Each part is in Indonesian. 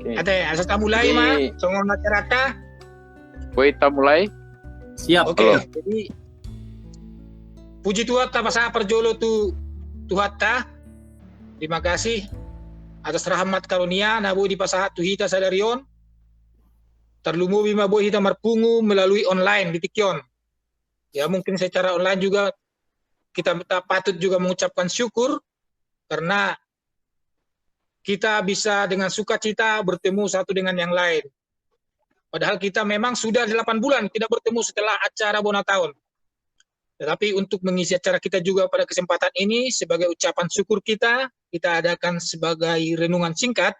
Ate, asa ta mulai ma? Songon masyarakat. Boleh kita mulai? Siap. Oke, jadi puji Tuhan ta pasa perjolo Tuhan ta. Terima kasih atas rahmat karunia nabu di pasahat tuhita sadarion. Terlumu bima boy hita marpungu melalui online di Tikyon. Ya mungkin secara online juga kita patut juga mengucapkan syukur karena kita bisa dengan sukacita bertemu satu dengan yang lain. Padahal kita memang sudah 8 bulan tidak bertemu setelah acara Bona Tahun. Tetapi untuk mengisi acara kita juga pada kesempatan ini, sebagai ucapan syukur kita adakan sebagai renungan singkat.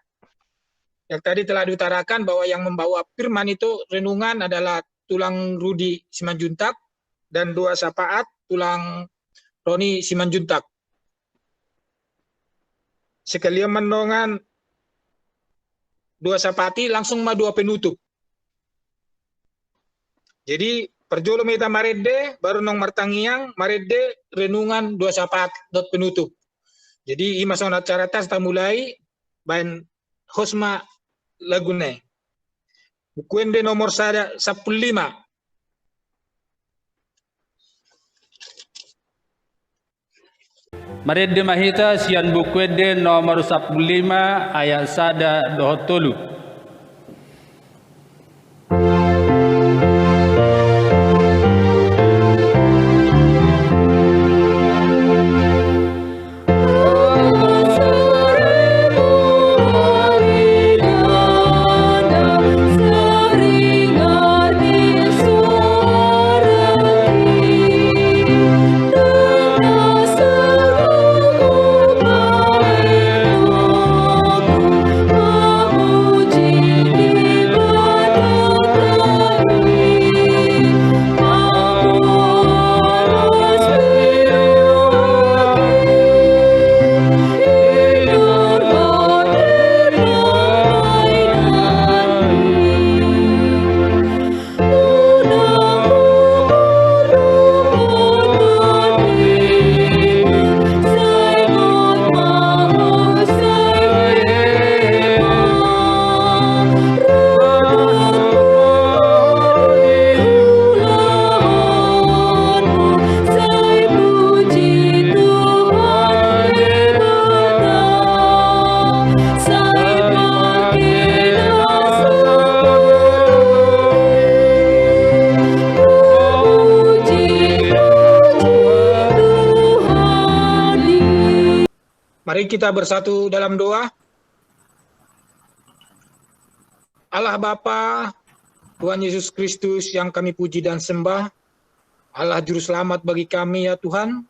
Yang tadi telah diutarakan bahwa yang membawa firman itu renungan adalah tulang Rudi Simanjuntak dan dua syafaat tulang Roni Simanjuntak. Sekalian menongan dua sapati langsung dua penutup. Jadi perjolo meta marede baru nong martangiang marede renungan dua sapat dot penutup. Jadi ima sona acara tas ta mulai bain hosma lagune. Bukuende nomor 15. Marede mahita sian bukwede nomor 15 ayat sada dohotolu. Mari kita bersatu dalam doa. Allah Bapa, Tuhan Yesus Kristus yang kami puji dan sembah, Allah Juru Selamat bagi kami ya Tuhan.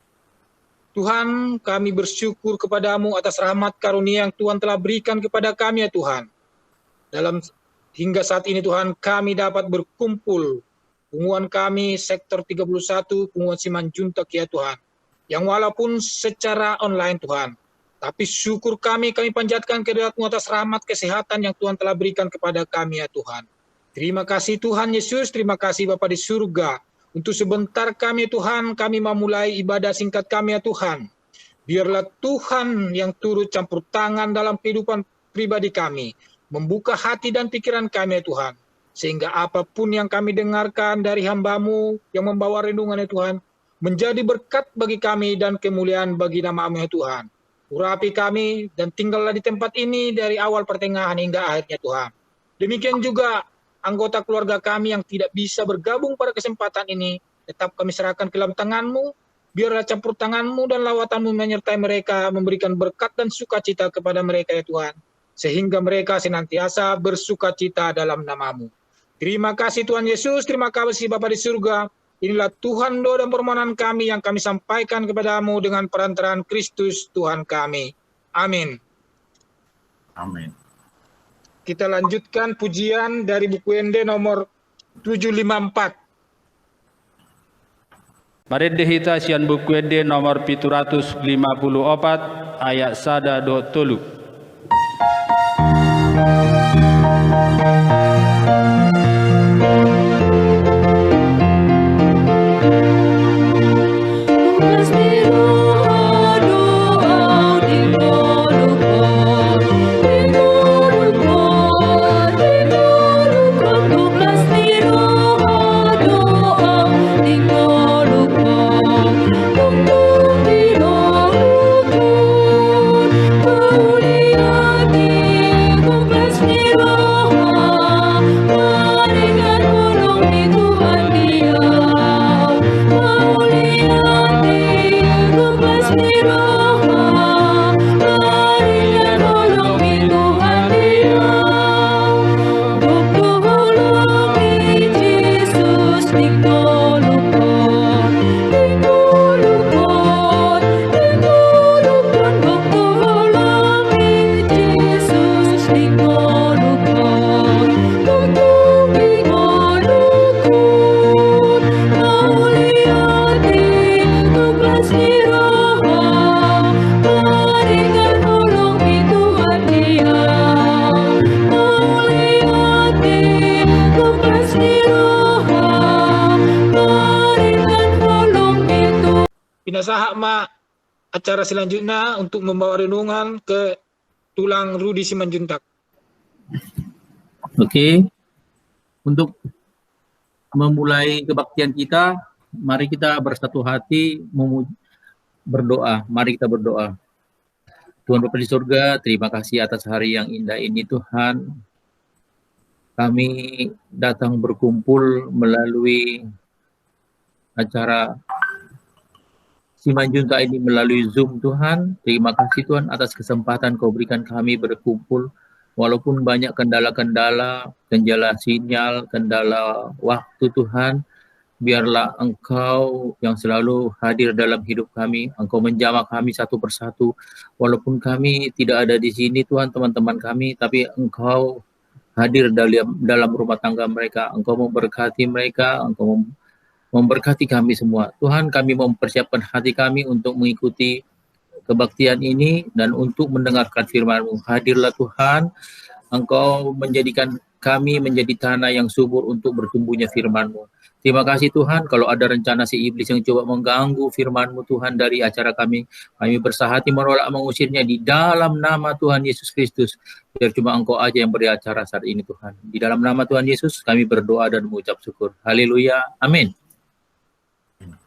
Tuhan, kami bersyukur kepadamu atas rahmat karunia yang Tuhan telah berikan kepada kami ya Tuhan. Hingga saat ini Tuhan, kami dapat berkumpul, punguan kami sektor 31, punguan Simanjuntak ya Tuhan. Yang walaupun secara online Tuhan, tapi syukur kami panjatkan kehadirat-Mu atas rahmat kesehatan yang Tuhan telah berikan kepada kami ya Tuhan. Terima kasih Tuhan Yesus, terima kasih Bapa di surga. Untuk sebentar kami Tuhan, kami memulai ibadah singkat kami ya Tuhan. Biarlah Tuhan yang turut campur tangan dalam kehidupan pribadi kami, membuka hati dan pikiran kami ya Tuhan. Sehingga apapun yang kami dengarkan dari hamba-Mu yang membawa renungan ya Tuhan, menjadi berkat bagi kami dan kemuliaan bagi nama-Mu ya Tuhan. Urapi kami dan tinggallah di tempat ini dari awal pertengahan hingga akhirnya Tuhan. Demikian juga anggota keluarga kami yang tidak bisa bergabung pada kesempatan ini, tetap kami serahkan ke dalam tangan-Mu, biarlah campur tangan-Mu dan lawatan-Mu menyertai mereka, memberikan berkat dan sukacita kepada mereka ya Tuhan, sehingga mereka senantiasa bersukacita dalam nama-Mu. Terima kasih Tuhan Yesus, terima kasih Bapa di surga. Inilah Tuhan doa dan permohonan kami yang kami sampaikan kepadamu dengan perantaraan Kristus Tuhan kami. Amin. Amin. Kita lanjutkan pujian dari buku Ende nomor 754. Marede hita sian bukwede nomor 754 ayat sada dohotolu. Doa di Pinasahak ma acara selanjutnya untuk membawa renungan ke tulang Rudi Simanjuntak. Oke, untuk memulai kebaktian kita, mari kita bersatu hati berdoa. Mari kita berdoa. Tuhan Bapa di surga, terima kasih atas hari yang indah ini Tuhan. Kami datang berkumpul melalui acara Simanjuntak ini melalui Zoom Tuhan. Terima kasih Tuhan atas kesempatan Kau berikan kami berkumpul. Walaupun banyak kendala-kendala, kendala sinyal, kendala waktu Tuhan, biarlah Engkau yang selalu hadir dalam hidup kami. Engkau menjamah kami satu persatu. Walaupun kami tidak ada di sini Tuhan, teman-teman kami, tapi Engkau hadir dalam rumah tangga mereka. Engkau memberkati mereka, Engkau memberkati kami semua. Tuhan, kami mempersiapkan hati kami untuk mengikuti kebaktian ini dan untuk mendengarkan firman-Mu. Hadirlah Tuhan, Engkau menjadikan kami menjadi tanah yang subur untuk bertumbuhnya firman-Mu. Terima kasih Tuhan, kalau ada rencana si iblis yang coba mengganggu firman-Mu Tuhan dari acara kami bersahati menolak mengusirnya di dalam nama Tuhan Yesus Kristus. Biar cuma Engkau aja yang beri acara saat ini Tuhan. Di dalam nama Tuhan Yesus kami berdoa dan mengucap syukur. Haleluya, amin.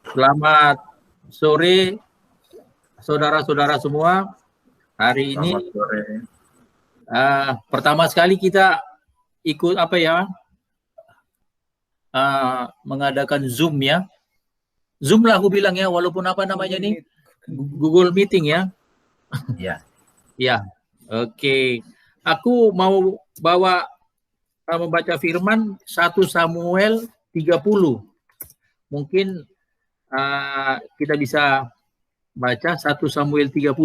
Selamat sore saudara-saudara semua. Hari ini pertama sekali kita ikut mengadakan Zoom ya. Zoom lah aku bilang ya, walaupun apa namanya nih Google Meeting ya. Ya. Ya, oke. Aku mau membaca firman 1 Samuel 30. Mungkin kita bisa baca 1 Samuel 30.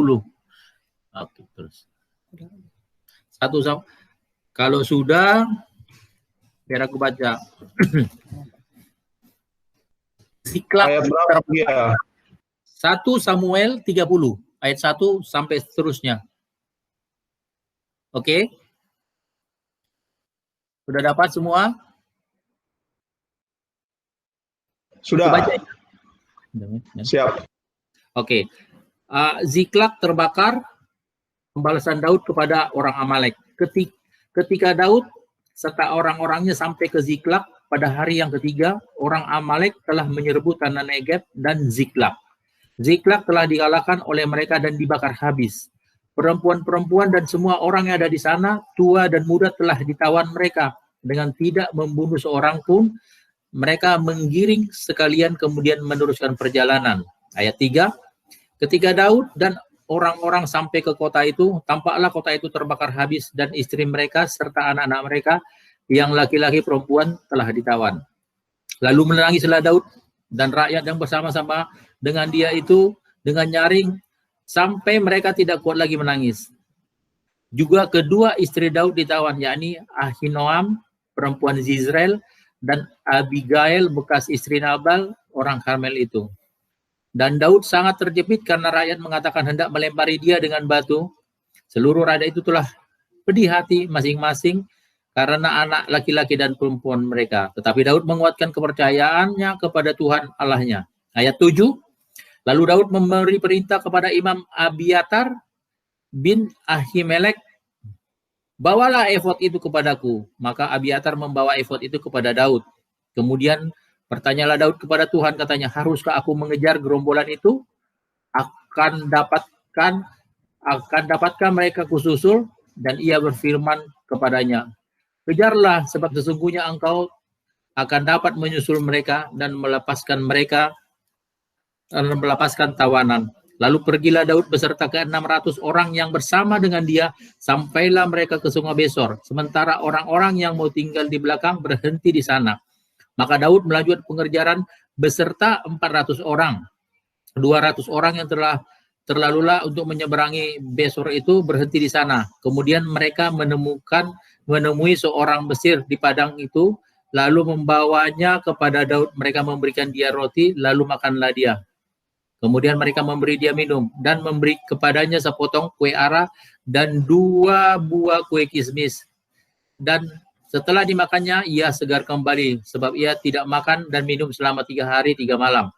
Oke, terus. Kalau sudah, biar aku baca. Ziklag Ayat berapa dia? 1 Samuel 30, ayat 1 sampai seterusnya. Oke? Sudah dapat semua? Sudah. Baca. Siap. Oke. Ziklag terbakar, pembalasan Daud kepada orang Amalek. Ketika Daud serta orang-orangnya sampai ke Ziklag pada hari yang ketiga, orang Amalek telah menyerbu tanah Negeb dan Ziklag. Ziklag telah dikalahkan oleh mereka dan dibakar habis. Perempuan-perempuan dan semua orang yang ada di sana, tua dan muda, telah ditawan mereka dengan tidak membunuh seorang pun. Mereka menggiring sekalian kemudian meneruskan perjalanan. Ayat 3, ketika Daud dan orang-orang sampai ke kota itu, tampaklah kota itu terbakar habis dan istri mereka serta anak-anak mereka yang laki-laki perempuan telah ditawan. Lalu menangislah Daud dan rakyat yang bersama-sama dengan dia itu dengan nyaring sampai mereka tidak kuat lagi menangis. Juga kedua istri Daud ditawan, yakni Ahinoam, perempuan Zizrael, dan Abigail, bekas istri Nabal, orang Karmel itu. Dan Daud sangat terjepit karena rakyat mengatakan hendak melempari dia dengan batu. Seluruh rakyat itu telah pedih hati masing-masing karena anak laki-laki dan perempuan mereka. Tetapi Daud menguatkan kepercayaannya kepada Tuhan Allahnya. Ayat 7, lalu Daud memberi perintah kepada Imam Abiatar bin Ahimelek, bawalah efod itu kepadaku. Maka Abiatar membawa efod itu kepada Daud. Kemudian bertanyalah Daud kepada Tuhan, katanya, haruskah aku mengejar gerombolan itu? Akan dapatkah mereka kususul? Dan ia berfirman kepadanya, kejarlah, sebab sesungguhnya engkau akan dapat menyusul mereka dan melepaskan tawanan. Lalu pergilah Daud beserta ke-600 orang yang bersama dengan dia, sampailah mereka ke Sungai Besor. Sementara orang-orang yang mau tinggal di belakang berhenti di sana. Maka Daud melanjutkan pengejaran beserta 400 orang. 200 orang yang terlalulah untuk menyeberangi Besor itu berhenti di sana. Kemudian mereka menemui seorang Mesir di padang itu, lalu membawanya kepada Daud. Mereka memberikan dia roti, lalu makanlah dia. Kemudian mereka memberi dia minum dan memberi kepadanya sepotong kue ara dan 2 buah kue kismis. Dan setelah dimakannya, ia segar kembali, sebab ia tidak makan dan minum selama 3 hari 3 malam.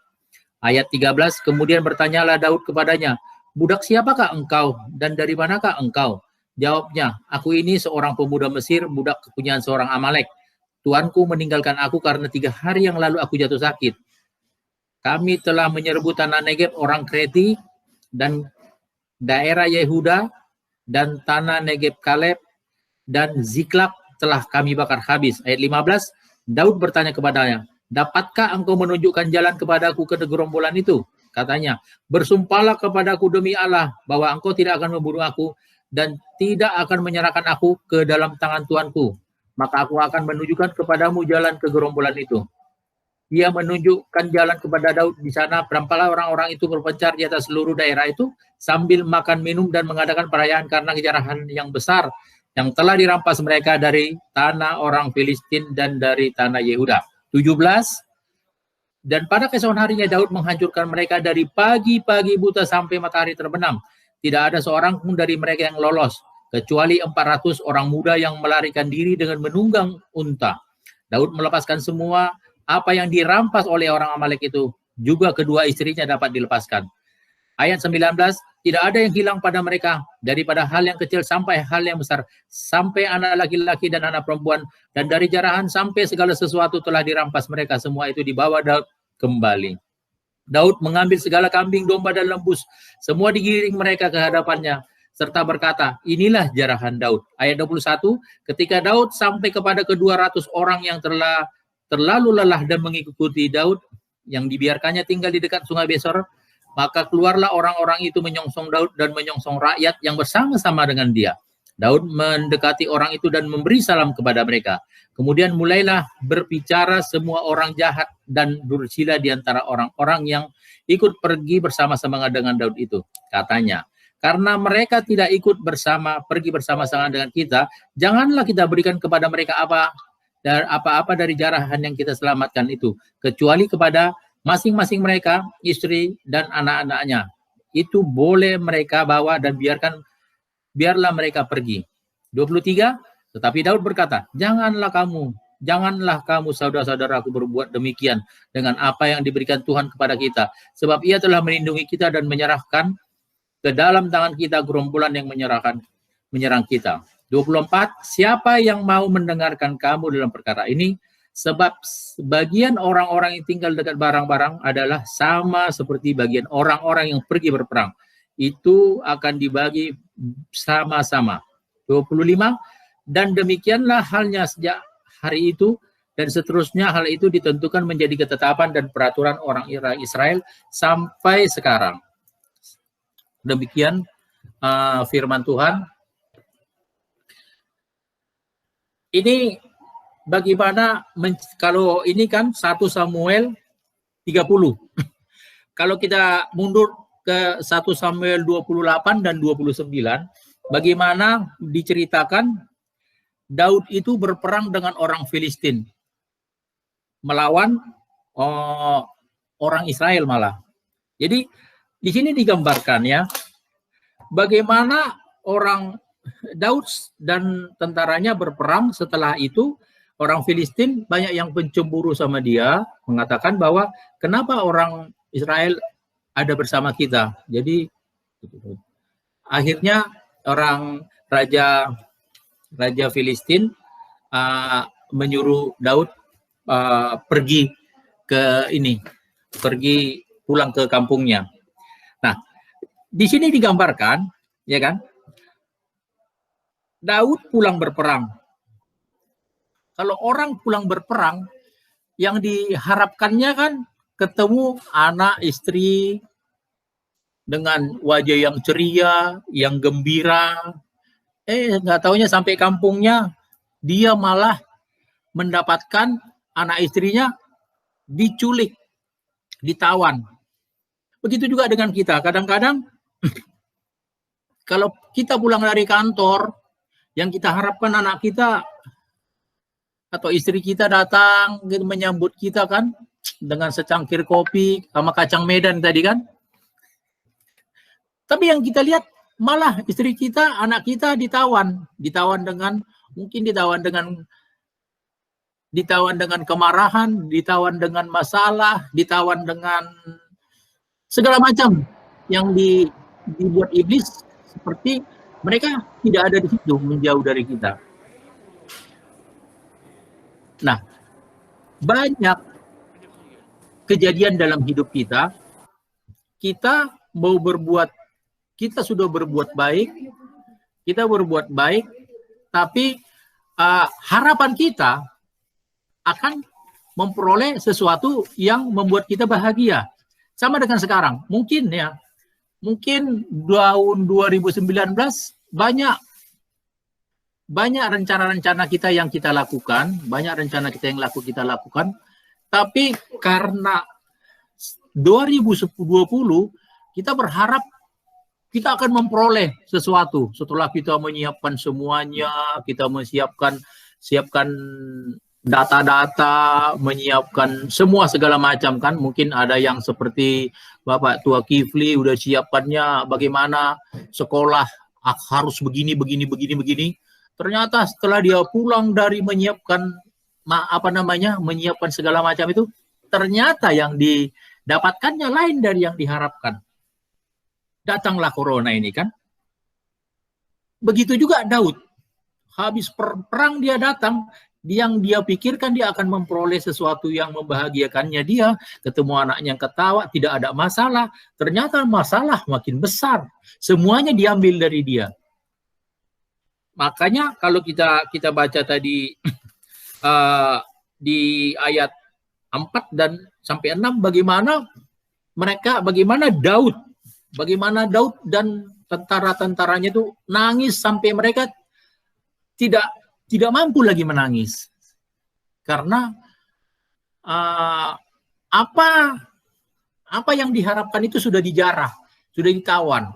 Ayat 13, kemudian bertanyalah Daud kepadanya, budak siapakah engkau dan dari manakah engkau? Jawabnya, aku ini seorang pemuda Mesir, budak kepunyaan seorang Amalek. Tuanku meninggalkan aku karena 3 hari yang lalu aku jatuh sakit. Kami telah menyerbu tanah Negeb orang Kreti dan daerah Yehuda dan tanah Negeb Kaleb dan Ziklak telah kami bakar habis. Ayat 15, Daud bertanya kepadanya, dapatkah engkau menunjukkan jalan kepadaku ke gerombolan itu? Katanya, bersumpahlah kepadaku demi Allah bahwa engkau tidak akan membunuh aku dan tidak akan menyerahkan aku ke dalam tangan tuanku. Maka aku akan menunjukkan kepadamu jalan ke gerombolan itu. Ia menunjukkan jalan kepada Daud di sana. Berampalah orang-orang itu berpencar di atas seluruh daerah itu sambil makan minum dan mengadakan perayaan karena kejarahan yang besar yang telah dirampas mereka dari tanah orang Filistin dan dari tanah Yehuda. 17. Dan pada keesokan harinya Daud menghancurkan mereka dari pagi-pagi buta sampai matahari terbenam. Tidak ada seorang pun dari mereka yang lolos, kecuali 400 orang muda yang melarikan diri dengan menunggang unta. Daud melepaskan semua apa yang dirampas oleh orang Amalek itu. Juga kedua istrinya dapat dilepaskan. Ayat 19, tidak ada yang hilang pada mereka, daripada hal yang kecil sampai hal yang besar, sampai anak laki-laki dan anak perempuan, dan dari jarahan sampai segala sesuatu telah dirampas mereka, semua itu dibawa Daud kembali. Daud mengambil segala kambing, domba, dan lembus, semua digiring mereka ke hadapannya, serta berkata, inilah jarahan Daud. Ayat 21, ketika Daud sampai kepada ke-200 orang yang terlalu lelah dan mengikuti Daud, yang dibiarkannya tinggal di dekat sungai Besor, maka keluarlah orang-orang itu menyongsong Daud dan menyongsong rakyat yang bersama-sama dengan dia. Daud mendekati orang itu dan memberi salam kepada mereka. Kemudian mulailah berbicara semua orang jahat dan dursila di antara orang-orang yang ikut pergi bersama-sama dengan Daud itu. Katanya, karena mereka tidak ikut pergi bersama-sama dengan kita, janganlah kita berikan kepada mereka apa-apa dari jarahan yang kita selamatkan itu, kecuali kepada masing-masing mereka, istri dan anak-anaknya. Itu boleh mereka bawa dan biarlah mereka pergi. 23, tetapi Daud berkata, janganlah kamu saudara-saudaraku berbuat demikian dengan apa yang diberikan Tuhan kepada kita, sebab ia telah melindungi kita dan menyerahkan ke dalam tangan kita gerombolan yang menyerang kita. 24, siapa yang mau mendengarkan kamu dalam perkara ini? Sebab sebagian orang-orang yang tinggal dekat barang-barang adalah sama seperti bagian orang-orang yang pergi berperang. Itu akan dibagi sama-sama. 25, dan demikianlah halnya sejak hari itu dan seterusnya hal itu ditentukan menjadi ketetapan dan peraturan orang Israel sampai sekarang. Demikian firman Tuhan. Ini bagaimana kalau ini kan 1 Samuel 30. Kalau kita mundur ke 1 Samuel 28 dan 29, bagaimana diceritakan Daud itu berperang dengan orang Filistin, melawan orang Israel malah. Jadi di sini digambarkan ya, bagaimana orang Daud dan tentaranya berperang. Setelah itu orang Filistin banyak yang pencemburu sama dia, mengatakan bahwa kenapa orang Israel ada bersama kita. Jadi akhirnya orang raja Filistin menyuruh Daud pergi pulang ke kampungnya. Nah, di sini digambarkan, ya kan? Daud pulang berperang. Kalau orang pulang berperang, yang diharapkannya kan ketemu anak istri dengan wajah yang ceria, yang gembira. Nggak taunya sampai kampungnya, dia malah mendapatkan anak istrinya diculik, ditawan. Begitu juga dengan kita. Kadang-kadang kalau kita pulang dari kantor, yang kita harapkan anak kita atau istri kita datang gitu, menyambut kita kan dengan secangkir kopi sama kacang Medan tadi kan. Tapi yang kita lihat malah istri kita, anak kita ditawan dengan kemarahan, ditawan dengan masalah, ditawan dengan segala macam yang dibuat iblis, seperti mereka tidak ada di situ, menjauh dari kita. Nah, banyak kejadian dalam hidup kita, kita sudah berbuat baik, tapi harapan kita akan memperoleh sesuatu yang membuat kita bahagia. Sama dengan sekarang, mungkin tahun 2019 banyak rencana-rencana kita yang kita lakukan, tapi karena 2020 kita berharap kita akan memperoleh sesuatu setelah kita menyiapkan semuanya, kita siapkan data-data, menyiapkan semua segala macam kan. Mungkin ada yang seperti Bapak Tua Kifli udah siapkannya bagaimana sekolah harus begini. Ternyata setelah dia pulang dari menyiapkan segala macam itu, ternyata yang didapatkannya lain dari yang diharapkan. Datanglah corona ini kan. Begitu juga Daud. Habis perang dia datang, yang dia pikirkan dia akan memperoleh sesuatu yang membahagiakannya dia, ketemu anaknya yang ketawa, tidak ada masalah. Ternyata masalah makin besar. Semuanya diambil dari dia. Makanya kalau kita baca tadi di ayat 4 dan sampai 6, bagaimana Daud dan tentara-tentaranya itu nangis sampai mereka tidak mampu lagi menangis. Karena apa yang diharapkan itu sudah dijarah, sudah ditawan.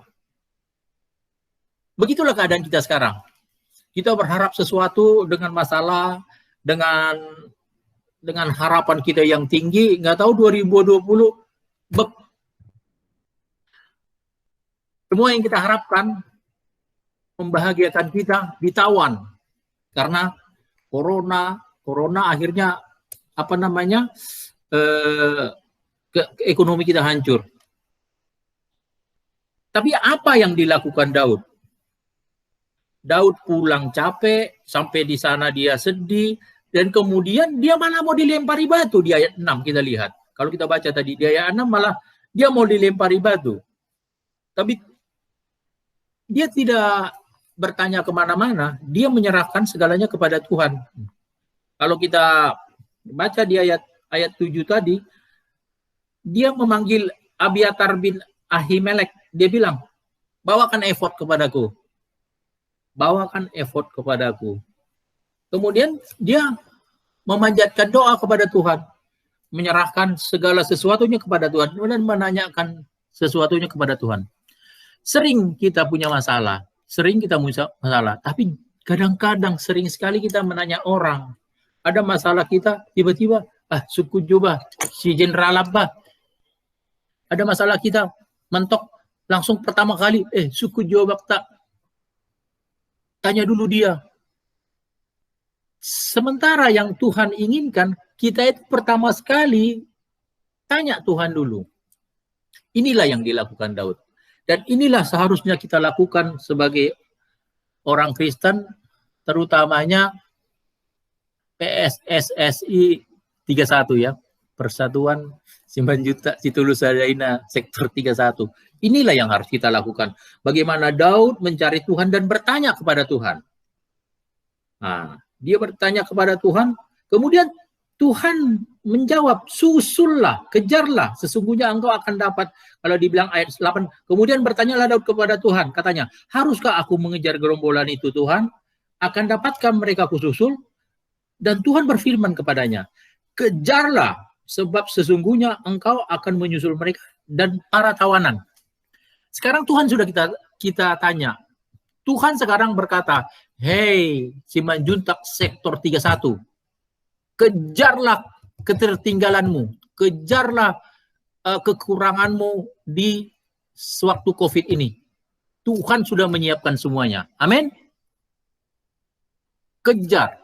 Begitulah keadaan kita sekarang. Kita berharap sesuatu dengan masalah, dengan harapan kita yang tinggi, nggak tahu 2020 semua yang kita harapkan membahagiakan kita ditawan karena corona akhirnya ekonomi kita hancur. Tapi apa yang dilakukan Daud? Daud pulang capek, sampai di sana dia sedih, dan kemudian dia malah mau dilempari batu di ayat 6 kita lihat. Kalau kita baca tadi di ayat 6 malah dia mau dilempari batu. Tapi dia tidak bertanya kemana-mana, dia menyerahkan segalanya kepada Tuhan. Kalau kita baca di ayat 7 tadi, dia memanggil Abiatar bin Ahimelek. Dia bilang, bawakan efod kepadaku. Kemudian dia memanjatkan doa kepada Tuhan, menyerahkan segala sesuatunya kepada Tuhan, dan menanyakan sesuatunya kepada Tuhan. Sering kita punya masalah, tapi kadang-kadang sering sekali kita menanya orang, ada masalah kita, tiba-tiba, suku coba, si jenderal apa, ada masalah kita, mentok, langsung pertama kali, suku coba tak, tanya dulu dia. Sementara yang Tuhan inginkan, kita itu pertama sekali, tanya Tuhan dulu. Inilah yang dilakukan Daud. Dan inilah seharusnya kita lakukan sebagai orang Kristen, terutamanya PSSSI 31 ya, Persatuan Simanjuntak Situlus Sadaina Sektor 31. Inilah yang harus kita lakukan. Bagaimana Daud mencari Tuhan dan bertanya kepada Tuhan. Nah, dia bertanya kepada Tuhan, kemudian Tuhan menjawab, susullah, kejarlah, sesungguhnya engkau akan dapat. Kalau dibilang ayat 8, kemudian bertanyalah Daud kepada Tuhan, katanya, haruskah aku mengejar gerombolan itu Tuhan? Akan dapatkah mereka kususul? Dan Tuhan berfirman kepadanya, kejarlah, sebab sesungguhnya engkau akan menyusul mereka dan para tawanan. Sekarang Tuhan sudah kita tanya. Tuhan sekarang berkata, hei Simanjuntak Sektor 31, kejarlah ketertinggalanmu, kejarlah kekuranganmu di sewaktu COVID ini. Tuhan sudah menyiapkan semuanya. Amin. Kejar.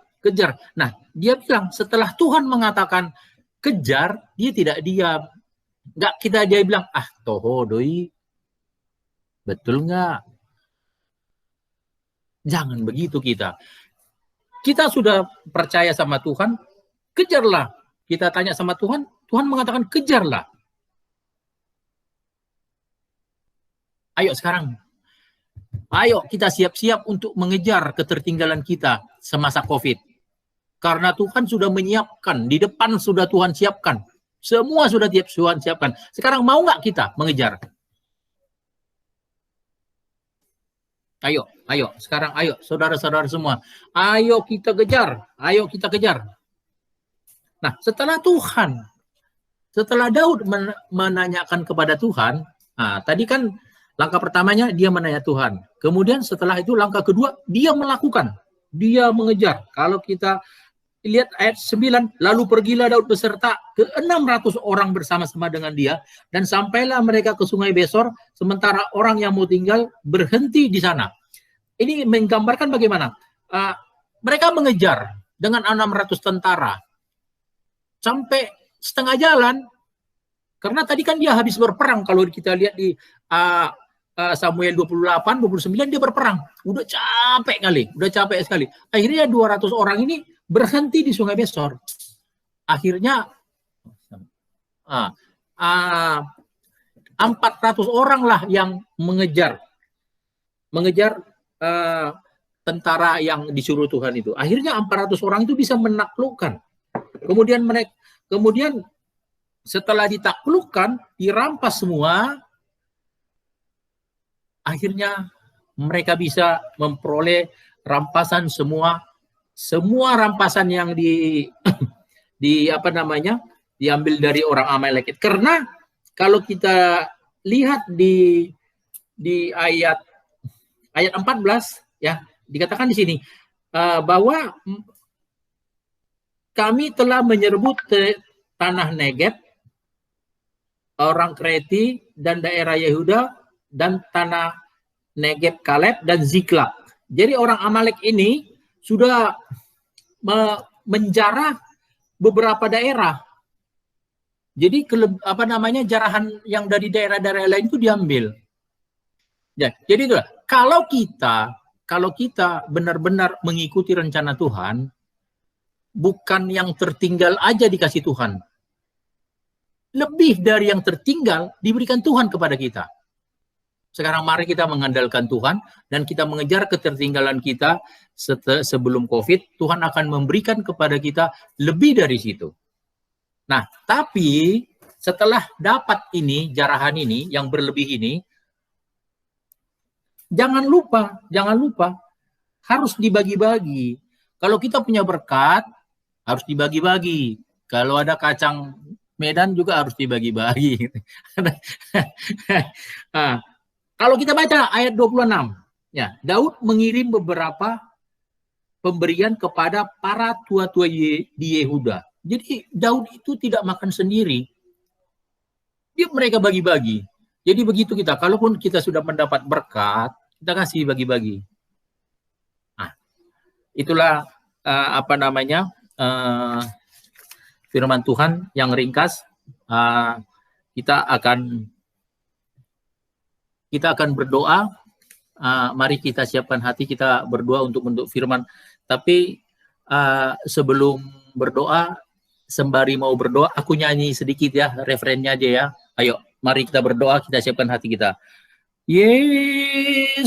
Nah, dia bilang setelah Tuhan mengatakan kejar, dia tidak diam. Nggak kita dia bilang, toho doi. Betul nggak? Jangan begitu kita. Kita sudah percaya sama Tuhan, kejarlah. Kita tanya sama Tuhan, Tuhan mengatakan kejarlah. Ayo sekarang. Ayo kita siap-siap untuk mengejar ketertinggalan kita semasa COVID. Karena Tuhan sudah menyiapkan, di depan sudah Tuhan siapkan. Semua sudah Tuhan siapkan. Sekarang mau nggak kita mengejar? Ayo, sekarang ayo, saudara-saudara semua. Ayo kita kejar, Nah, setelah Daud menanyakan kepada Tuhan, nah, tadi kan langkah pertamanya dia menanya Tuhan. Kemudian setelah itu langkah kedua, dia melakukan, dia mengejar. Kalau kita lihat ayat 9, lalu pergilah Daud beserta ke 600 orang bersama-sama dengan dia, dan sampailah mereka ke sungai Besor, sementara orang yang mau tinggal berhenti di sana. Ini menggambarkan bagaimana mereka mengejar dengan 600 tentara sampai setengah jalan, karena tadi kan dia habis berperang. Kalau kita lihat di Samuel 28, 29 dia berperang, udah capek sekali. Akhirnya 200 orang ini berhenti di sungai Besor. Akhirnya 400 orang lah yang mengejar tentara yang disuruh Tuhan itu. Akhirnya 400 orang itu bisa menaklukkan. Kemudian setelah ditaklukkan, dirampas semua, akhirnya mereka bisa memperoleh rampasan semua rampasan yang diambil dari orang Amalek. Karena kalau kita lihat di ayat 14 ya, dikatakan di sini bahwa kami telah menyerbu tanah Negeb, orang Kreti dan daerah Yehuda, dan tanah Negeb Kaleb dan Ziklag. Jadi orang Amalek ini sudah menjarah beberapa daerah. Jadi jarahan yang dari daerah-daerah lain itu diambil. Ya, jadi itulah. Kalau kita benar-benar mengikuti rencana Tuhan, bukan yang tertinggal aja dikasih Tuhan. Lebih dari yang tertinggal diberikan Tuhan kepada kita. Sekarang mari kita mengandalkan Tuhan dan kita mengejar ketertinggalan kita sebelum COVID. Tuhan akan memberikan kepada kita lebih dari situ. Nah, tapi setelah dapat ini, jarahan ini, yang berlebih ini, jangan lupa harus dibagi-bagi. Kalau kita punya berkat, harus dibagi-bagi. Kalau ada kacang Medan juga harus dibagi-bagi. Nah, kalau kita baca ayat 26, ya, Daud mengirim beberapa pemberian kepada para tua-tua di Yehuda. Jadi Daud itu tidak makan sendiri. Mereka bagi-bagi. Jadi begitu kita, kalaupun kita sudah mendapat berkat, kita kasih bagi-bagi. Nah, itulah firman Tuhan yang ringkas. Kita akan berdoa. Mari kita siapkan hati, kita berdoa untuk firman. Tapi sebelum berdoa, sembari mau berdoa, aku nyanyi sedikit ya, referennya aja ya. Ayo, mari kita berdoa, kita siapkan hati kita. Yesus,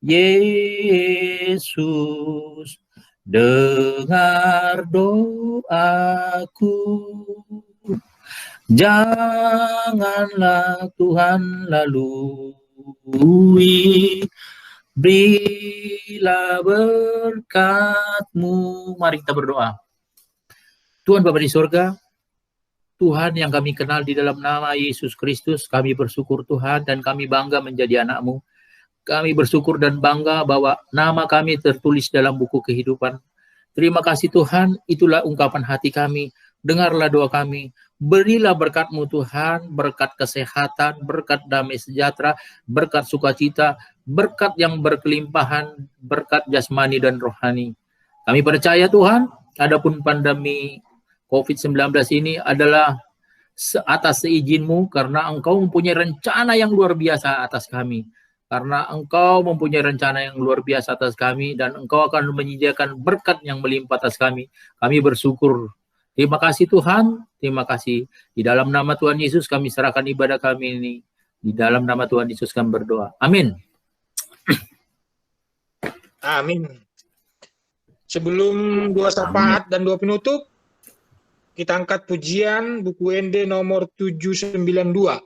Yesus, dengar doaku. Janganlah Tuhan lalui, berilah berkat-Mu. Mari kita berdoa. Tuhan Bapa di surga, Tuhan yang kami kenal di dalam nama Yesus Kristus, kami bersyukur Tuhan dan kami bangga menjadi anak-Mu. Kami bersyukur dan bangga bahwa nama kami tertulis dalam buku kehidupan. Terima kasih Tuhan, itulah ungkapan hati kami. Dengarlah doa kami. Berilah berkat-Mu Tuhan, berkat kesehatan, berkat damai sejahtera, berkat sukacita, berkat yang berkelimpahan, berkat jasmani dan rohani. Kami percaya Tuhan, adapun pandemi COVID-19 ini adalah atas seizin-Mu, karena Engkau mempunyai rencana yang luar biasa atas kami. Karena Engkau mempunyai rencana yang luar biasa atas kami, dan Engkau akan menyediakan berkat yang melimpah atas kami. Kami bersyukur. Terima kasih Tuhan, terima kasih. Di dalam nama Tuhan Yesus kami serahkan ibadah kami ini. Di dalam nama Tuhan Yesus kami berdoa. Amin. Amin. Sebelum dua syafaat dan dua penutup, kita angkat pujian buku ND nomor 792.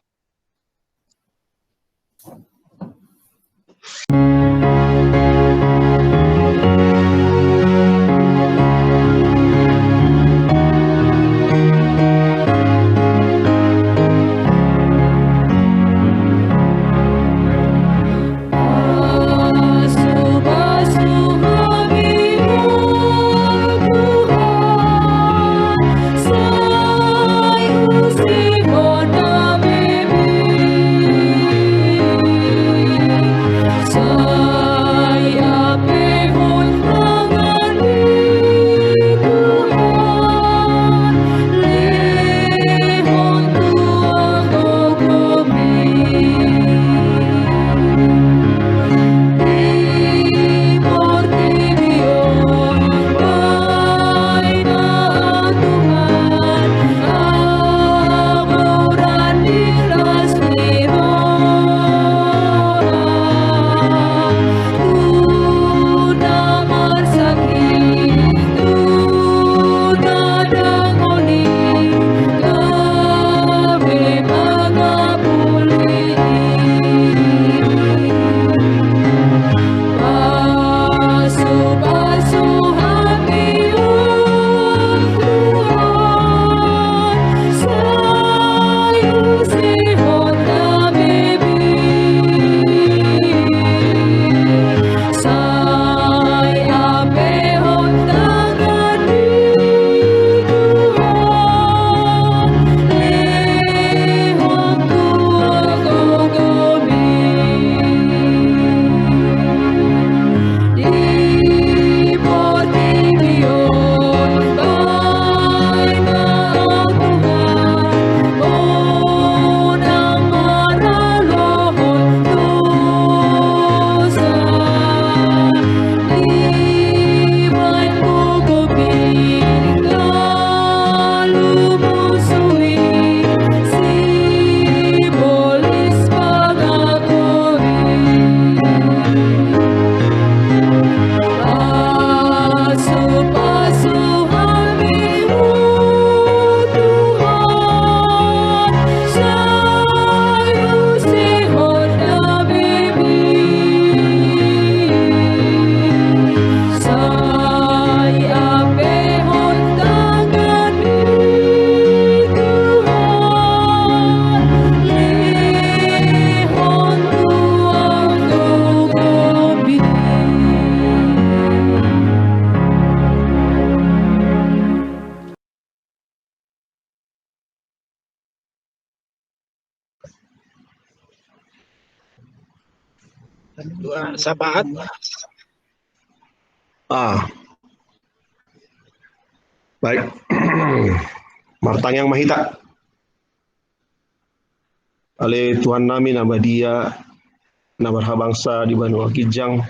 Dua syafaat. Baik. Martang yang mahita. Ale Tuhan nami nama dia, nama bangsa di Banua Kijang.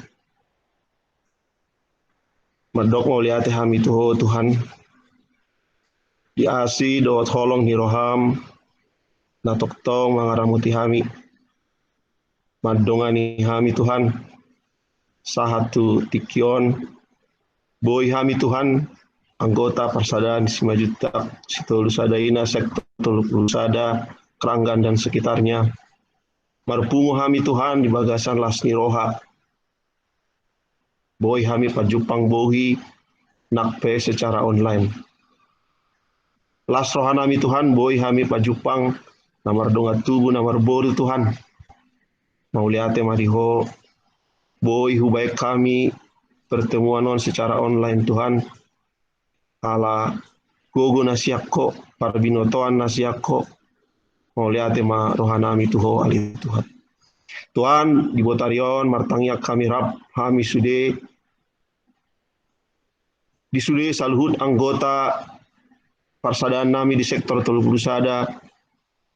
Madok mau lihat hami tuho Tuhan. Diasi doa tolong hiroham. Natok tong mangaramuti hami. Madongani hami Tuhan. Sahatu tikion. Boy hami Tuhan. Anggota Persaudaraan 5 juta. Situlu Sadaina, sektor Tulu Sada, Keranggan dan sekitarnya. Marpungu hami Tuhan di bagasan Lasni Roha. Boy hami pajupang bohi. Nakpe secara online. Las rohanami Tuhan, boy hami pajupang. Namar donga tubuh, namar bodu Tuhan. Mauliate mariho, boy hubaik kami pertemuan secara online Tuhan. Ala gogo nasiakko, parbinotoan nasiakko. Mauliate ma rohanami tuho ali Tuhan. Tuhan di botarion martangyak kami rap hami sude. Di sude saluhut anggota Persaudaraan nami di sektor Teluk Lusada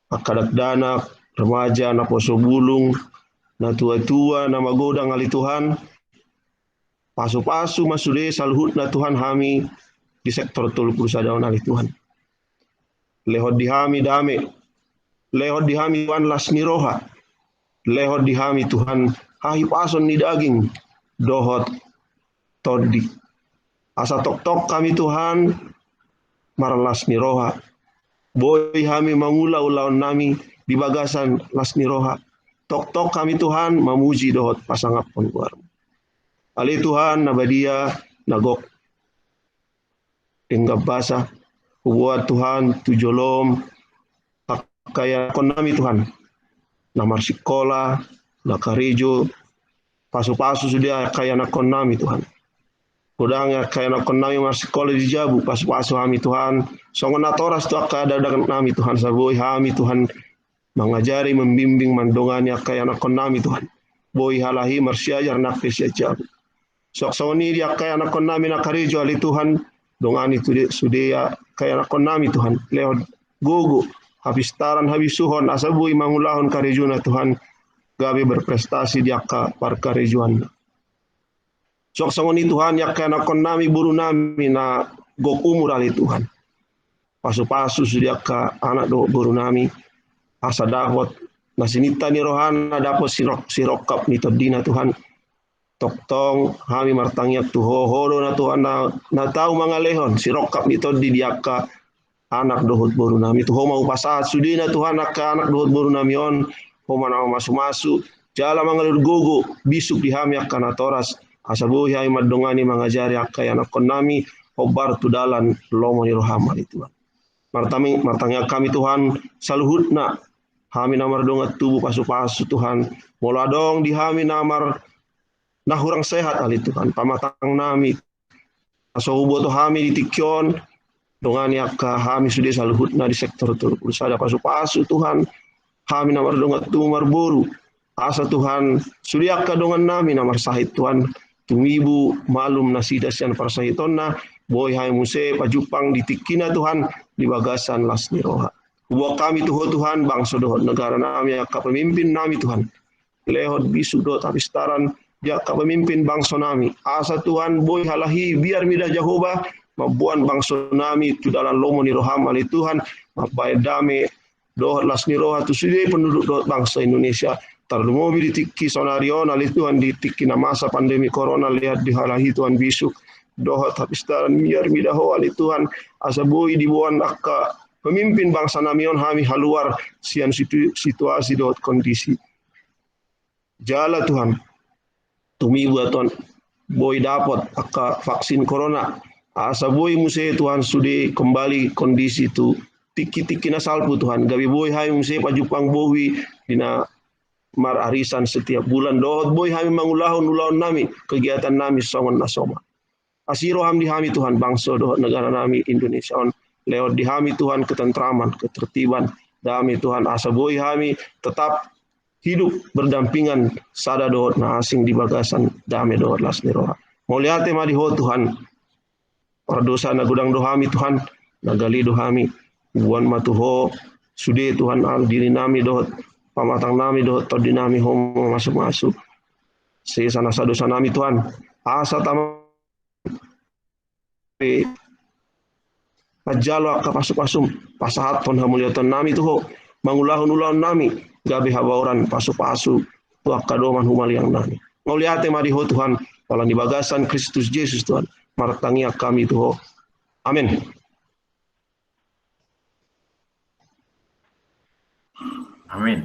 akadak danak, remaja, na poso bulung, na tua-tua, na magodang ali Tuhan, pasu-pasu masude saluhut na Tuhan hami di sektor tulu pusadawan ali Tuhan. Lehot dihami dame, lehot dihami Tuhan lasmi roha, lehot dihami Tuhan hahi pason ni daging, dohot todi. Asa tok-tok kami Tuhan, marlasmi roha. Boy kami mangula ulaon nami di bagasan lasmi roha. Tok-tok kami Tuhan mamuji dohot pasangap pengguar. Ali Tuhan nabadia nagok enggak basa buat Tuhan tujolom kaya konami Tuhan. Namar sekolah, nakarejo, pasu-pasu sudah kaya nakon nami Tuhan. Kudangnya kaya nakon nami mar sekolah di Jabu, pasu-pasu kami Tuhan. Songon natoras tu akada dagang nami Tuhan, saboi kami Tuhan mengajari, membimbing, mandonganya kaya nakon nami Tuhan. Boi halahi marsiajar nak pesia Jabu. Sok soni dia kaya nakon nami nakarejo ali Tuhan, dongani tu sudia kaya nakon nami Tuhan. Lewat gogo, habis taran habis suhon asabui mangulahon karejuna Tuhan. Gabe berprestasi dia ka par karejuan. Sok songoni Tuhan ya kaya nakon nami buru nami na gok umur ali Tuhan. Pasu-pasu sudia ka anak do buru nami asa dahot nasinita ni rohana dapat sirokap ni todina Tuhan. Toktong kami martangyak tu hohoro na Tuhan na tahu mangalehon sirokap ni todi dia ka anak dohot buru nami tu mau pasahat sudina Tuhan ka anak dohot buru nami on homa na masu-masu jala mangalur gogo bisuk dihami akan atoras asabuhi ay madongani mangajari akay anak nami obar tu dalan lomo ni rohama itu. Martangyak kami Tuhan saluhutna kami namar dongat tubuh pasu-pasu Tuhan moladong di kami namar nahurang sehat ali Tuhan pamatang nami aso hubo to kami ditikyon dongani akka kami sudah saluhutna di sektor tu usada pasu-pasu Tuhan kami namar dongat tubuh marboru asa Tuhan sudah akka dongan nami namar sahit Tuhan tumibu malum nasidas yan parsahitonna boy hay muse pajupang ditikina Tuhan di bagasan lasni roha. Buat kami Tuhan bangsa dohot negara nami akka pemimpin nami Tuhan. Lehot bisu dohot apistaran jaka pemimpin bangsa nami. Asa Tuhan boy halahi biar midah Jehovah mabuan bangsa nami tu dalam lomo ni roham ali Tuhan mabai dame dohot lasni roha tu sudah penduduk dohot bangsa Indonesia. Tarlumobi ditiki sonarion ali Tuhan ditiki na masa pandemi corona lihat dihalahi Tuhan bisu dohot apistaran biar midah ho ali Tuhan asa boy dibuan akka pemimpin bangsa namion kami haluar sian situasi dohot kondisi. Jala Tuhan, tumi buat Tuhan, boy dapat akka vaksin corona. Asa boy muse Tuhan sudah kembali kondisi itu tiki-tiki na salpu Tuhan. Gabi boy hai muse pajupang bowi dina mar arisan setiap bulan dohot boy kami mangulahon nami kegiatan nami songon nasoma. Asiro ham dihami Tuhan bangsa dohot negara nami Indonesia on. Lewat dihami Tuhan ketentraman, ketertiban, damai Tuhan asa boy kami tetap hidup berdampingan sada dohot na asing di bagasan damai dohot lasni roha. Moliate madiho Tuhan, para dosa na gudang dohami Tuhan, nagali dohami, buan matuho, sude Tuhan al diri nami dohot, pamatang nami dohot, todi nami homo masuk-masuk, sesana dosa nami Tuhan, asa tamang Ajalo akka pasuk-pasum pasahat pon hamuliatan nami tuho mangulahun-ulahun nami gabi habauran pasu-pasu tu akka doman humaliang nami. Ngoliate madiho Tuhan walang di bagasan Kristus Yesus Tuhan martangia kami tuho. Amin. Amin.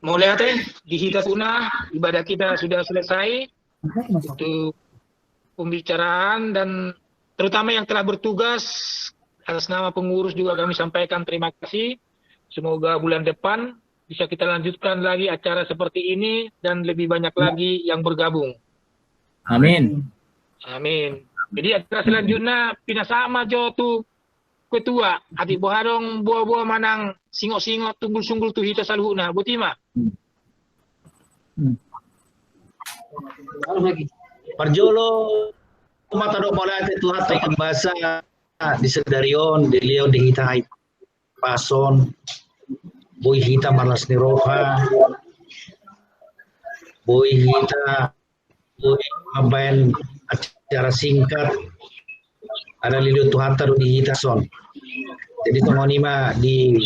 Moliate di hita suna ibadah kita sudah selesai untuk pembicaraan dan terutama yang telah bertugas atas nama pengurus juga kami sampaikan terima kasih. Semoga bulan depan bisa kita lanjutkan lagi acara seperti ini dan lebih banyak lagi yang bergabung. Amin. Amin. Jadi acara selanjutnya pinasama jo tu ketua ati boharong buah-buah manang singok-singok tunggul-sunggul tu hita saluhuna butima. Parjolo mata do pala te tuhat to pembasa di Sedarion, di Leo di hita hai pason, boy hita malas ni roha, boy hita, boy mabayan acara singkat, ada Lilio Tuhata di hita son. Jadi tongonima di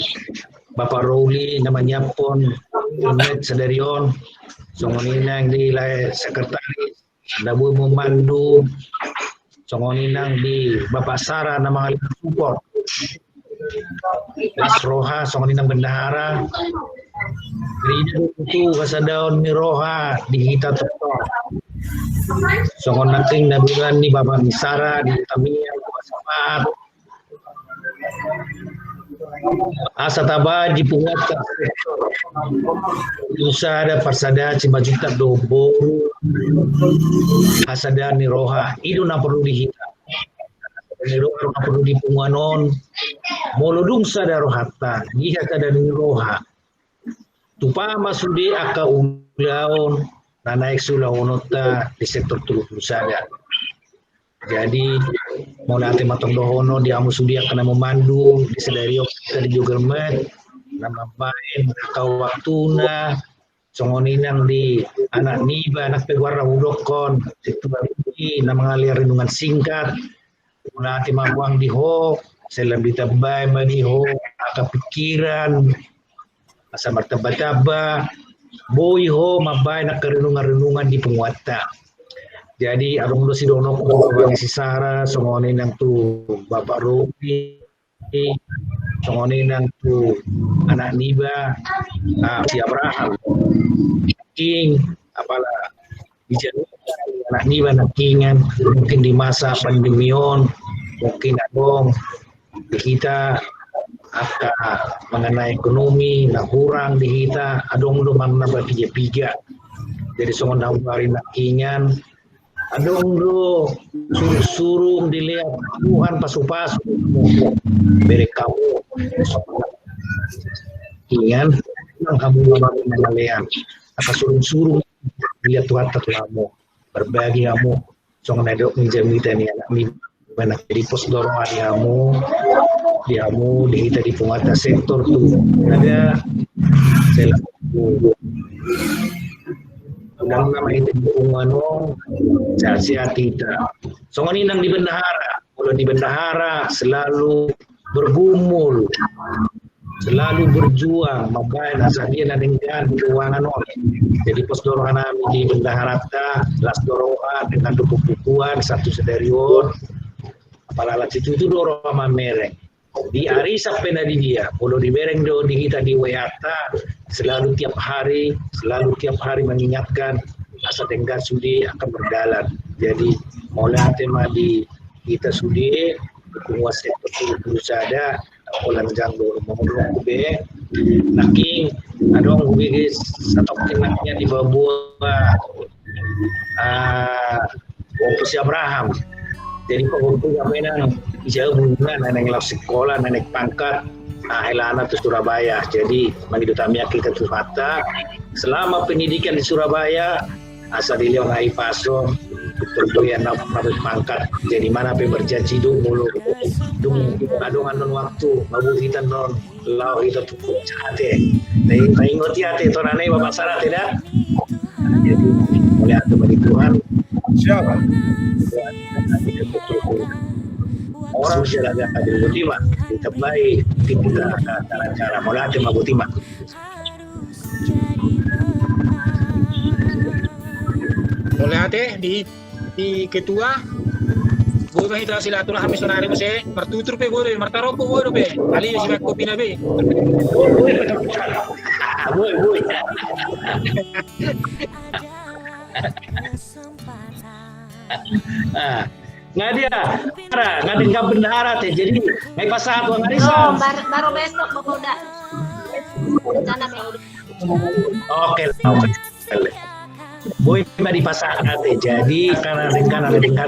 Bapak Rowli namanya pun Unit Sedarion, songoninang di sekretaris, ada Bu Memandu, songoninang di Bapak Sara nama support. Las Roha songoninang bendahara. Gerida itu kasadaon miroha di hita tektor. Songon nating nabulan di Bapak Misara di Tamia Samat. Asa taba dipungat ka usada parsada cimajuta dobo asada ni roha itu na perlu dihita ni roha perlu dipunganon molodung sada rohata diha kada ni roha tupa masude aka ulaon na naik sulawonota di sektor tulu sada. Jadi mau nanti matang dohono di amu sudia kena memandu di Sedario kita di Jogermet nama main kau waktuna songoninang di anak niba anak peguarna udokon situ bagi nama ngalir renungan singkat mau nanti mabuang di ho selam ditabay mani ho aka pikiran asa martaba-taba boy ho mabay nak renungan-renungan di penguata. Jadi adong do si dono ko bagi si Sara songonin nang tu Bapak Robi songonin nang tu anak Niba si Abraham King apalah bicara anak Niba nak kingan mungkin di masa pandemion mungkin adong kita akan mengenai ekonomi nak kurang di kita adong do mana berpija-pija jadi songon hari nak kingan adong do suruh-suruh dilihat Tuhan pasu-pasu beri kamu ingat kamu mengalean apa suruh-suruh dilihat Tuhan terlalu berbagi kamu jangan ada menjamita ni anak ni banyak di pos dorongan diamu di kita di pengata sektor tu ada selaku dalam nama itu hubungan sehat tidak. Songonin nang di bendahara, kalau di bendahara selalu bergumul, selalu berjuang, membayar asal dia dengan keuangan orang. Jadi pos dorongan kami di bendahara ta, las dorongan dengan buku-bukuan satu Sedarion, apalagi itu dorongan mamereng. Di Arisa pena di dia, kalau di bereng do di kita di Weata selalu tiap hari mengingatkan asa tenggat sudi akan berjalan. Jadi mulai tema di kita sudi penguasa berusaha ada orang janggo mengulang kube naking adong kube satu kenaknya di bawah si Abraham. Jadi pengurus kami jauh hubungan nenek law sekolah nenek pangkat Helana ke Surabaya. Jadi menghidup kami kita tuh mata selama pendidikan di Surabaya asal dilihat ngai paso berdoyan naik pangkat. Jadi mana berjanji dong mulu dong adongan non waktu babu kita non law kita tuh cate. Nah ingoti ate tonane bapak Sarah tidak. Jadi mulai atau bagi Tuhan siapa? Orang sudah ada di Butima, kita baik kita cara mulai cuma Butima. Mulai ate di ketua, gue kita silaturahmi sonari mese, martutur pe gue, martaropo gue pe, kali si kopi nabe. Boy. Nggak dia, nggak tinggal bendahara teh. Jadi nggak pas aku nggak bisa. Baru besok udah. Rencana Oke. Boy mah di pasar teh. Jadi karena dengan ada dengan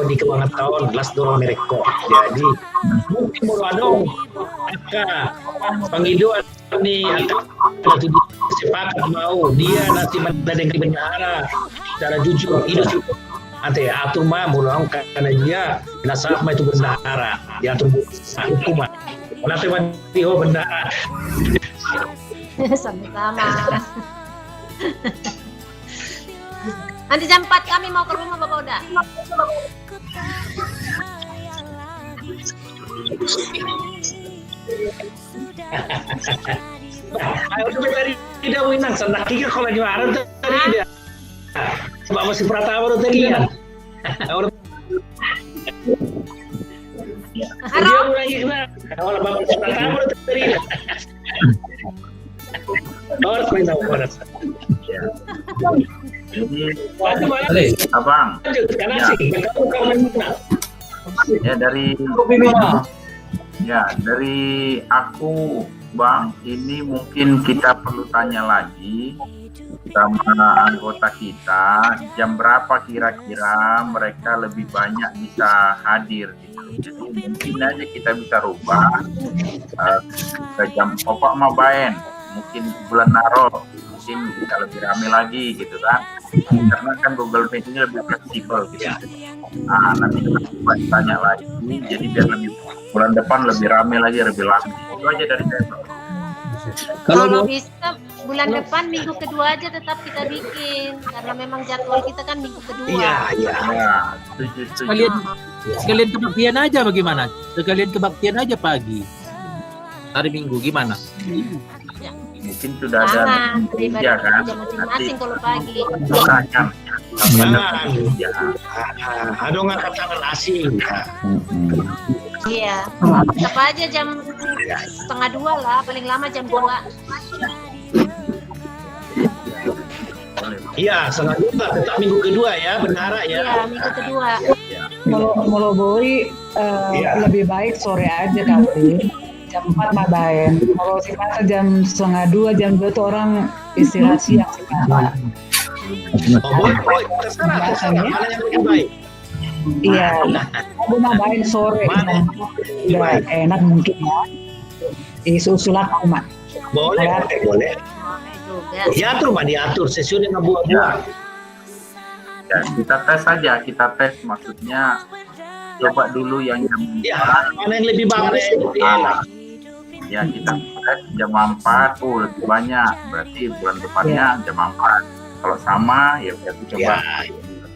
di keuangan tahun las dorong mereka. Jadi mungkin mau adong penghidupan nih atau sepakat mau dia nanti mendadak di bendahara secara jujur hidup ante atur mah mulang karena dia nasab mah itu bendahara diatur hukuman nanti mah dia bendahara Sama-sama. Nanti jam 4 kami mau ke rumah Bapak Oda. ayo coba dari tidak winang senang kira kalau lagi marah tadi dia Mbak masih Pratama udah tadi ya dia mulai gimana kalau Mbak masih Pratama udah tadi harus main sama orang Abang, lanjut karena sih kamu main mana ya dari aku Bang, ini mungkin kita perlu tanya lagi sama anggota kita, jam berapa kira-kira mereka lebih banyak bisa hadir gitu. Jadi mungkin aja kita bisa rubah ke jam Opak Mabaen, mungkin bulan Naro, mungkin bisa lebih rame lagi gitu kan. Karena kan Google Meet ini lebih fleksibel gitu. Nah, nanti kita coba tanya lagi, jadi biar lebih bulan depan lebih rame lagi, lebih lama. Itu aja dari saya. Kalau bisa bulan depan minggu kedua aja tetap kita bikin karena memang jadwal kita kan minggu kedua. iya Sekalian kebaktian aja bagaimana? Sekalian kebaktian aja pagi. Hari Minggu gimana? Mungkin sudah ada meja kan, masing-masing kalau pagi. Kan ada nggak katakan asing Iya, tetap aja jam 1:30 lah, paling lama jam 2. iya setengah 2 tetap minggu kedua ya benar ya Iya, minggu kedua. Kalau Boy lebih baik sore aja kali. Jam 4 Mabaen. Kalau si masa jam 1:30, jam 2 tuh orang istirahat siang sih. boy terserah mana yang lebih baik Iya, aku Mabaen sore. Udah enak mungkin ya. Usul aku mah. boleh Juga. diatur mah diatur sesi dengan buah-buah ya, kita tes maksudnya coba dulu yang jam ya mana yang lebih bagus lebih enak ya kita tes jam 4 lebih banyak, berarti bulan depannya jam 4. Kalau sama ya kita coba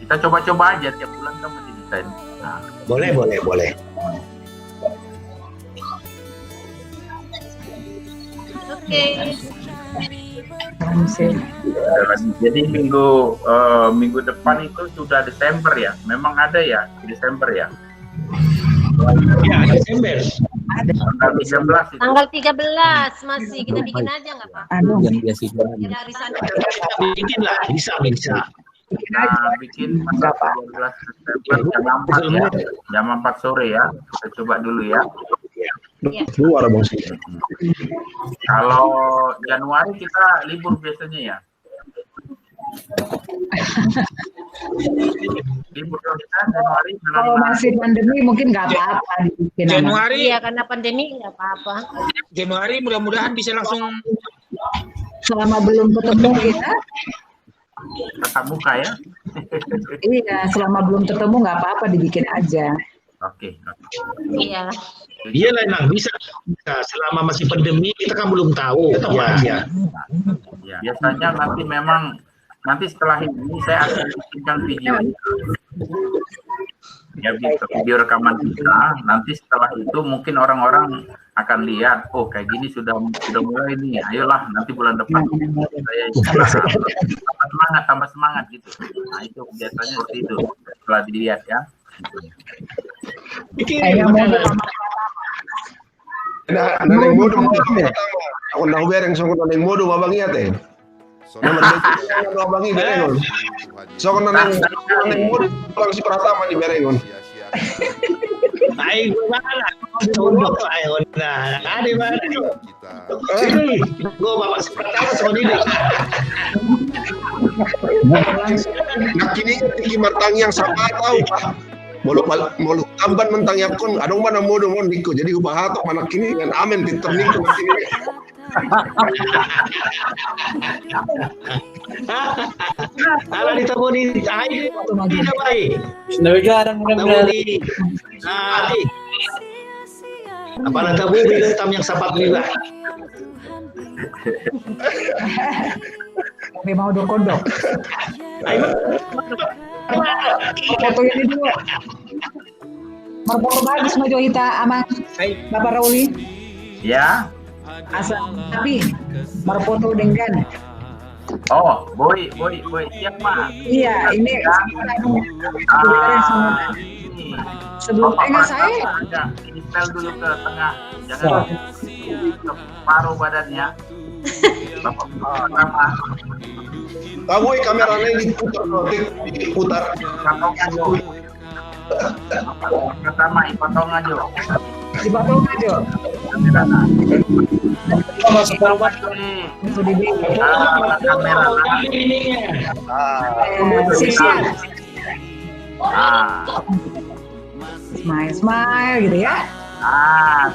kita coba-coba aja tiap bulan kan masih desain. Nah, boleh Oke. jadi minggu depan itu sudah Desember ya, memang ada ya Desember ya. ya Desember Tanggal 13 itu. Tanggal 13 masih kita bikin aja nggak Pak? Yang biasa Kira hari Sabtu. bikin lah bisa Nah, bikin tanggal 12 Desember jam 4 ya, jam 4 sore ya. Kita coba dulu ya. Luar Bang. Kalau Januari kita libur biasanya ya. Libur kita Januari. Kalau masih pandemi mungkin nggak apa-apa dibikin. Januari, Iya karena pandemi nggak apa-apa. Januari mudah-mudahan bisa langsung Selama belum ketemu ya. Tatap muka ya. Iya, selama belum ketemu nggak apa-apa dibikin aja. Oke. Iya. Iya lah Nang bisa selama masih pandemi kita kan belum tahu aja Ya, biasanya nanti setelah ini saya akan bikinkan video ya, video rekaman kita. Nanti setelah itu mungkin orang-orang akan lihat, oh kayak gini sudah mulai nih, ayolah nanti bulan depan saya tambah semangat gitu. Nah itu biasanya seperti itu setelah dilihat ya. Naneng modo ako na ubereng so ko naneng modo mabangiat eh. Naman dito mabangi berengon. So ko naneng modo lang si Pratama ni berengon. Ay gimana? Tunduk ayo nah. Ada mana? Ini gua bawa si Pratama sama dia. Nakini tiki martang yang sama tahu Pak. Molo tamban mentang yakon adong mana modo mon diko jadi ubah hatok manak kini dengan amen pinter niko sini. Ala ditabuni ay tidak baik. Nabigarang Tabuni. Apa nak tabu hitam yang sapat juga. Tapi mau kodok. Foto ini dulu. Foto bagus maju kita sama Bapak Rauli. Ya. Asal tapi foto dengan. Oh, boy, siap Pak. Iya, ini sebelum enggak saya. Instal dulu ke tengah, jangan ke paruh badannya. Bapak pertama. Kamu kameranya diputar. Potong aja. Pertama, potong aja. Dipotong aja. Kamera. Siap. Smile gitu ya.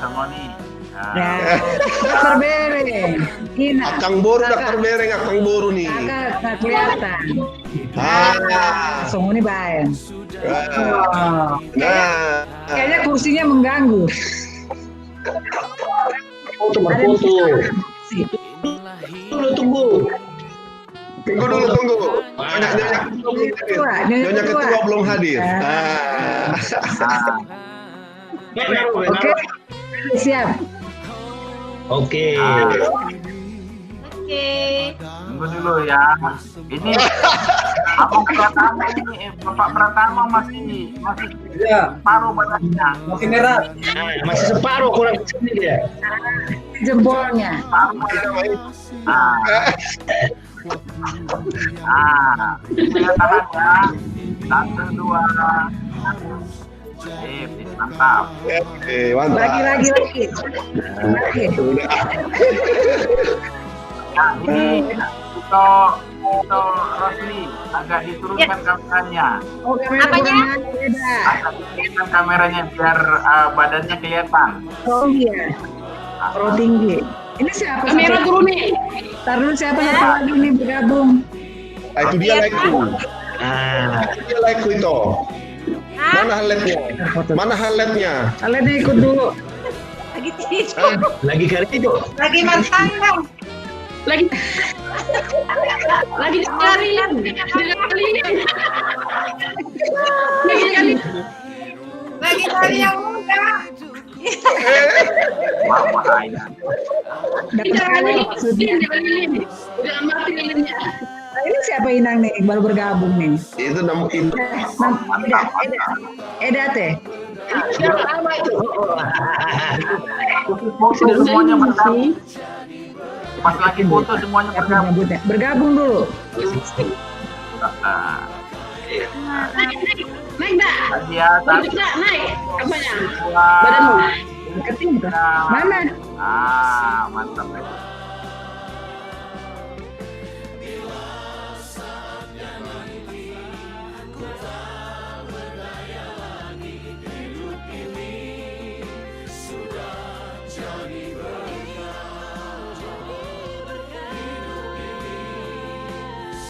Semua nih. Nah, Dokter Bereng. Ini Akang Boru, Dokter Bereng, Akang Boru nih. nggak kelihatan. Langsung ini baik. Kayaknya kursinya mengganggu. Foto. Tunggu. Tunggu. Nyonya ketua belum hadir. Oke, siap. Oke. Tunggu dulu ya. Ini Bapak Pratama masih paruh badannya. Masih merah. Masih separuh kurang sini dia. Jempolnya. Kelihatan ya. 1, 2. Mantap. Mantap. Lagi. Nah, ini untuk Rosli agak diturunkan kameranya. Oh, kameranya beda. Agak diturunkan kameranya biar badannya kelihatan. Oh iya. Pro tinggi. Ini siapa? Kamera turun nih. Ntar dulu siapa satu lagi nih bergabung. Itu dia like-ku. Dia like-ku itu. Mana highlightnya? Kalian ikut dulu. Lagi tidur. Lagi kali itu. Lagi makan. Lagi dengerin. Lagi cari yang muda. Udah mati lilinnya. Ini siapa Inang nih? Baru bergabung nih. Itu nama itu. Eda teh. Apa itu? Foto semuanya bergabung. Pas lagi foto semuanya bergabung. Bergabung dulu. Naik dah. Ya, Naik. Apanya? Badanmu. Deketin tuh. Mana? Mantap. Sudah jadi